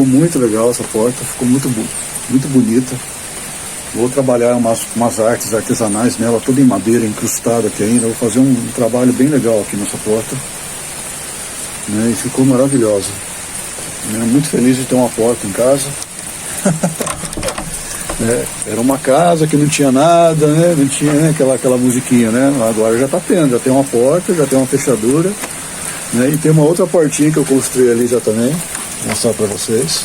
Ficou muito legal essa porta, ficou muito bonita. Vou trabalhar umas artes artesanais nela, toda em madeira, incrustada aqui ainda. Vou fazer um trabalho bem legal aqui nessa porta, né? E ficou maravilhosa, né? Muito feliz de ter uma porta em casa. Era uma casa que não tinha nada, né? Não tinha, né, aquela musiquinha, né? Agora já está tendo, já tem uma porta, já tem uma fechadura, né? E tem uma outra portinha que eu construí ali já também, vou mostrar para vocês.